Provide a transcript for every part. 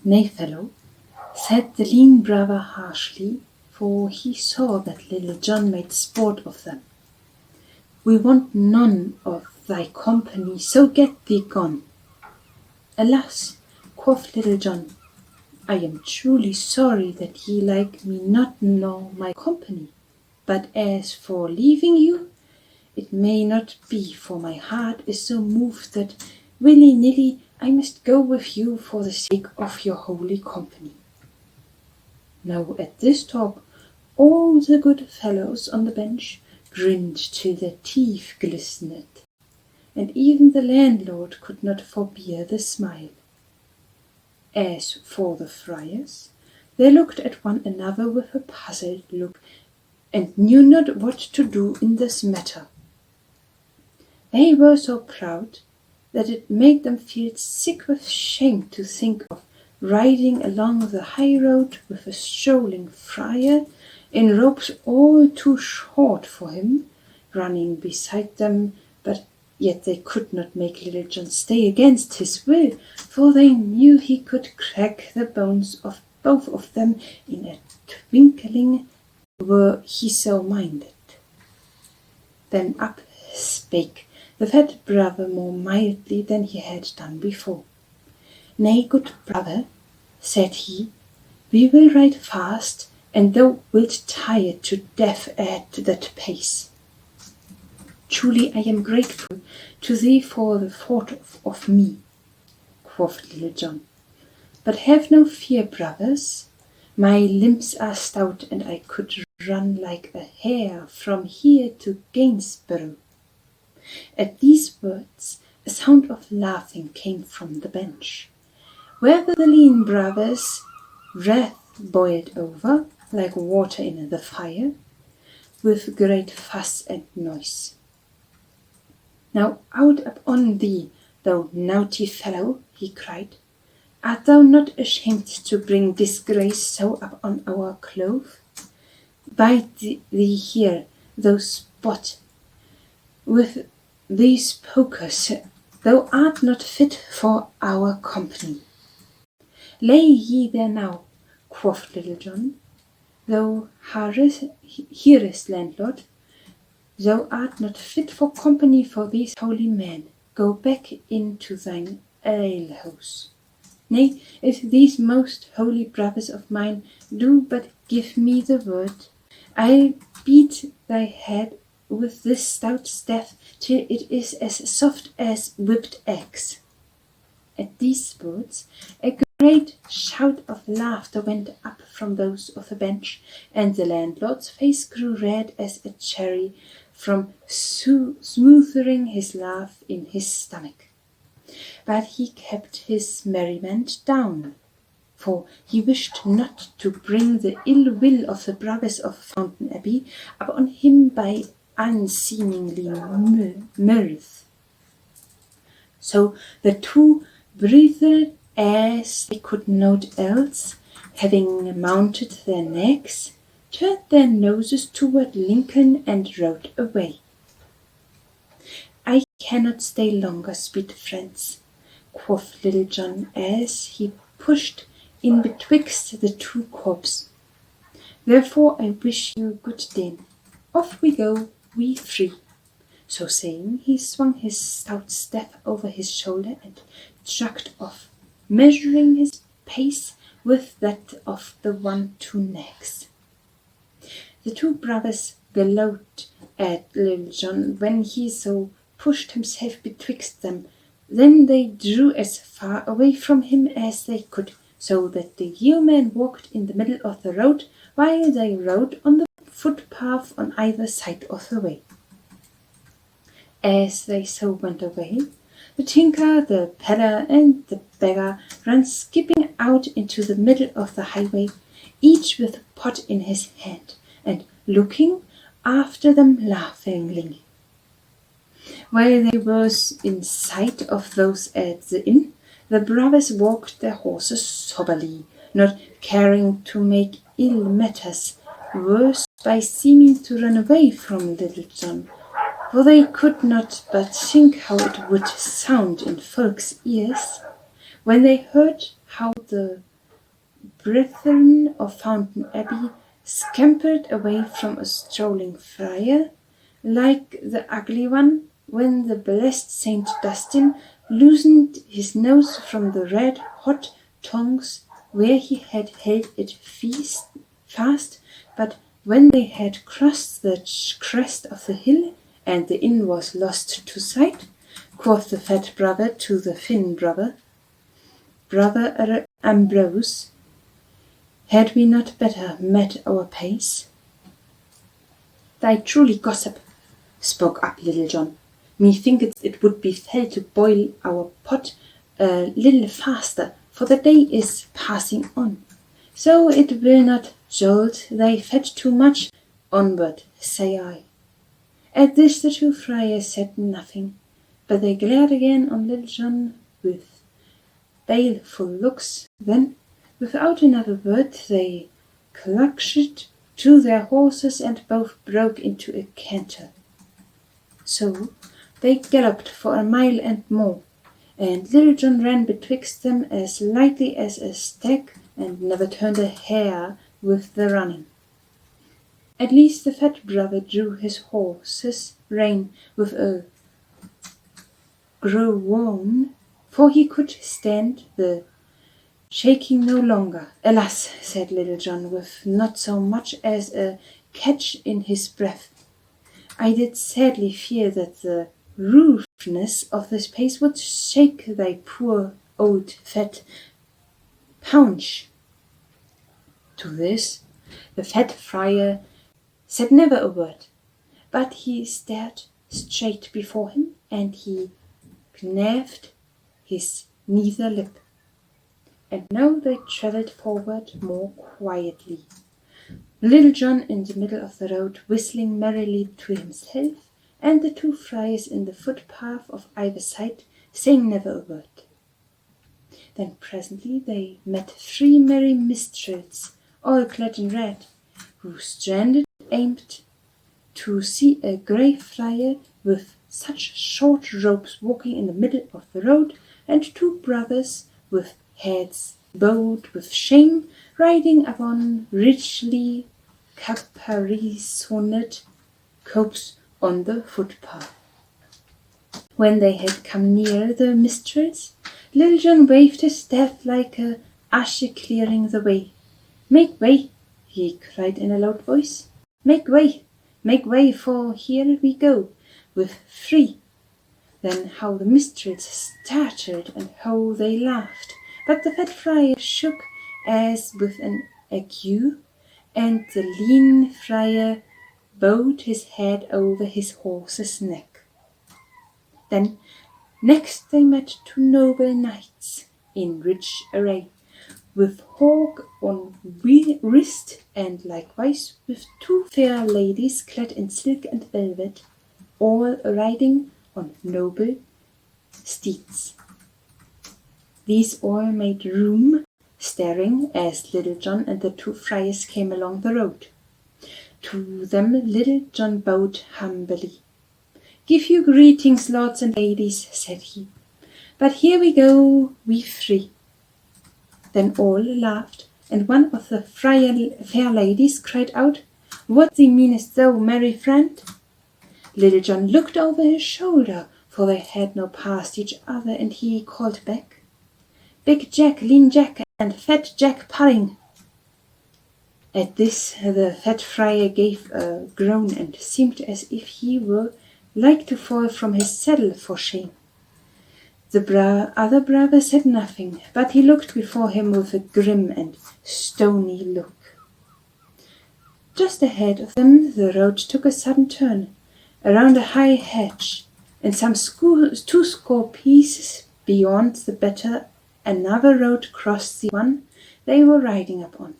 "Nay, fellow," said the lean brother harshly, for he saw that Little John made sport of them. "We want none of thy company, so get thee gone." "Alas," quoth Little John, "I am truly sorry that ye like me not nor my company. But as for leaving you, it may not be, for my heart is so moved that willy-nilly I must go with you for the sake of your holy company." Now at this talk all the good fellows on the bench grinned till their teeth glistened, and even the landlord could not forbear the smile. As for the friars, they looked at one another with a puzzled look, and knew not what to do in this matter. They were so proud that it made them feel sick with shame to think of riding along the high road with a strolling friar in robes all too short for him, running beside them, but yet they could not make Little John stay against his will, for they knew he could crack the bones of both of them in a twinkling, were he so minded. Then up spake the fat brother more mildly than he had done before. "Nay, good brother," said he, "we will ride fast, and thou wilt tire to death at that pace." "Truly I am grateful to thee for the thought of me," quoth Little John. "But have no fear, brothers. My limbs are stout, and I could run like a hare from here to Gainsborough." At these words a sound of laughing came from the bench, where the lean brothers' wrath boiled over, like water in the fire, with great fuss and noise. "Now out upon thee, thou naughty fellow," he cried. "Art thou not ashamed to bring disgrace so upon our clothes? Bide thee here, thou spot, with these pokers. Thou art not fit for our company." "Lay ye there now," quoth Little John. "Thou hearest, landlord, thou art not fit for company for these holy men. Go back into thine alehouse. Nay, if these most holy brothers of mine do but give me the word, I'll beat thy head with this stout staff till it is as soft as whipped eggs." At these words a great shout of laughter went up from those of the bench, and the landlord's face grew red as a cherry from smothering his laugh in his stomach. But he kept his merriment down, for he wished not to bring the ill will of the brothers of Fountain Abbey upon him by unseemly mirth. So the two breathed as they could not else, having mounted their necks, turned their noses toward Lincoln and rode away. "I cannot stay longer, sweet friends," quoth Little John as he pushed in betwixt the two corpses. "Therefore I wish you good den. Off we go, we three." So saying, he swung his stout staff over his shoulder and jogged off, measuring his pace with that of the 1-2 next. The two brothers glowered at Little John when he so pushed himself betwixt them. Then they drew as far away from him as they could, so that the yeoman walked in the middle of the road, while they rode on the footpath on either side of the way. As they so went away, the tinker, the pedlar, and the beggar ran skipping out into the middle of the highway, each with a pot in his hand, and looking after them laughingly. While they were in sight of those at the inn, the brothers walked their horses soberly, not caring to make ill matters worse by seeming to run away from Little John, for they could not but think how it would sound in folks' ears when they heard how the brethren of Fountain Abbey scampered away from a strolling friar, like the ugly one, when the blessed Saint Dustin loosened his nose from the red-hot tongs where he had held it fast, but when they had crossed the crest of the hill, and the inn was lost to sight, quoth the fat brother to the thin brother, Brother Ambrose, had we not better met our pace? Thy truly, gossip, spoke up Little John. Methinketh it would be fell to boil our pot a little faster, for the day is passing on. So it will not jolt thy fat too much. Onward, say I. At this the two friars said nothing, but they glared again on Little John with baleful looks. Then, without another word, they clutched to their horses and both broke into a canter. So they galloped for a mile and more, and Little John ran betwixt them as lightly as a stag, and never turned a hair with the running. At least the fat brother drew his horse's rein with a groan, for he could stand the shaking no longer. Alas, said Little John, with not so much as a catch in his breath, I did sadly fear that the roughness of this pace would shake thy poor old fat paunch. To this the fat friar said never a word, but he stared straight before him, and he gnawed his nether lip. And now they travelled forward more quietly, Little John in the middle of the road, whistling merrily to himself, and the two friars in the footpath of either side, saying never a word. Then presently they met three merry minstrels, all clad in red, who stranded aimed to see a grey friar with such short robes walking in the middle of the road, and two brothers with heads bowed with shame, riding upon richly caparisoned copes on the footpath. When they had come near the minstrels, Little John waved his staff like a usher clearing the way. Make way, he cried in a loud voice. Make way, for here we go, with three. Then how the minstrels startled, and how they laughed. But the fat friar shook as with an ague, and the lean friar bowed his head over his horse's neck. Then next they met two noble knights in rich array, with hawk on wrist, and likewise with two fair ladies clad in silk and velvet, all riding on noble steeds. These all made room, staring, as Little John and the two friars came along the road. To them Little John bowed humbly. Give you greetings, lords and ladies, said he. But here we go, we three. Then all laughed, and one of the fair ladies cried out, What thee meanest thou, merry friend? Little John looked over his shoulder, for they had now passed each other, and he called back, Big Jack, Lean Jack, and Fat Jack Pudding. At this the fat friar gave a groan, and seemed as if he were like to fall from his saddle for shame. The other brother said nothing, but he looked before him with a grim and stony look. Just ahead of them the road took a sudden turn, around a high hedge, and some 2 paces beyond the better another road crossed the one they were riding upon.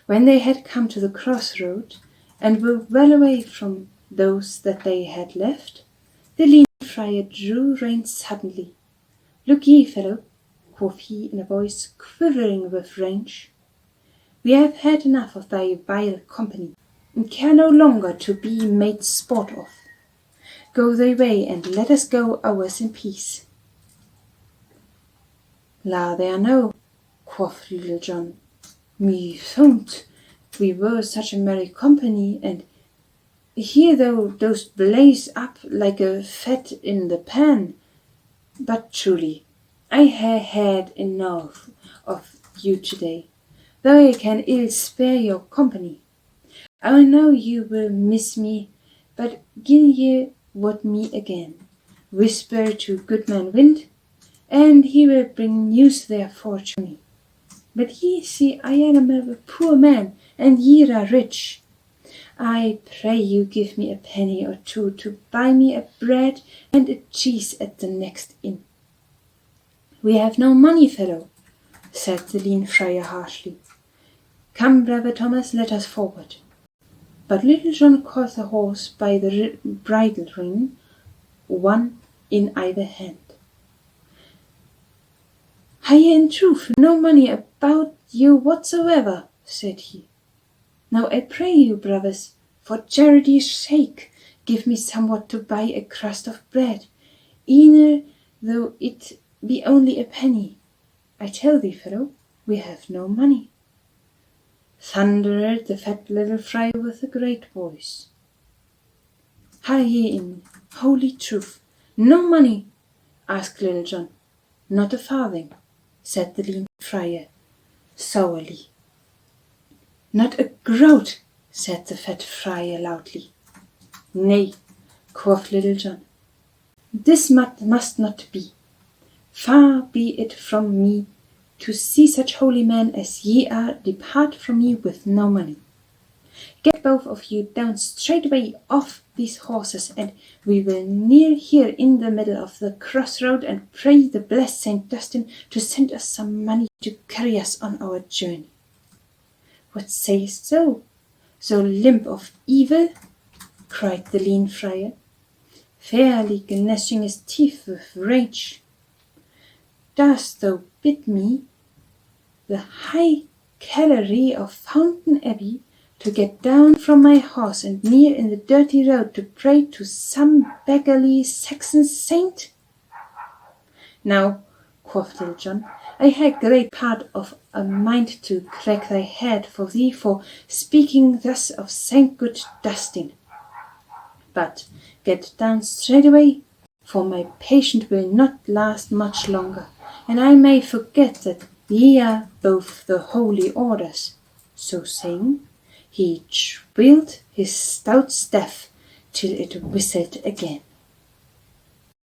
When they had come to the crossroad, and were well away from those that they had left, the lean friar drew rein suddenly. Look ye, fellow, quoth he in a voice quivering with rage, we have had enough of thy vile company, and care no longer to be made sport of. Go thy way, and let us go ours in peace. La there no, quoth Little John. Me thought we were such a merry company, and here those blaze up like a fat in the pan. But truly, I ha' had enough of you today, though I can ill spare your company. I know you will miss me, but gin ye wot me again, whisper to Goodman Wind, and he will bring news therefore to me. But ye see I am a poor man, and ye are rich. I pray you give me a penny or two to buy me a bread and a cheese at the next inn. We have no money, fellow, said the lean friar harshly. Come, brother Thomas, let us forward. But Little John caught the horse by the bridle ring, one in either hand. "Have ye in truth no money about you whatsoever?" said he. "Now I pray you, brothers, for charity's sake, give me somewhat to buy a crust of bread, e'en though it be only a penny. I tell thee, fellow, we have no money," thundered the fat little friar with a great voice. "Have ye in holy truth no money?" asked Little John. "Not a farthing," said the lean friar sourly. "Not a groat," said the fat friar loudly. "Nay," quoth Little John, "this must not be. Far be it from me to see such holy men as ye are depart from me with no money. Get both of you down straightway off these horses, and we will kneel here in the middle of the crossroad and pray the blessed Saint Dustin to send us some money to carry us on our journey. What sayest thou, so limp of evil?" cried the lean friar, fairly gnashing his teeth with rage. "Dost thou bid me, the high calorie of Fountain Abbey, to get down from my horse and kneel in the dirty road to pray to some beggarly Saxon saint?" "Now," quoth Little John, "I had great part of a mind to crack thy head for thee for speaking thus of Saint good Dustin. But get down straightway, for my patient will not last much longer, and I may forget that ye are both the holy orders." So saying, he twirled his stout staff till it whistled again.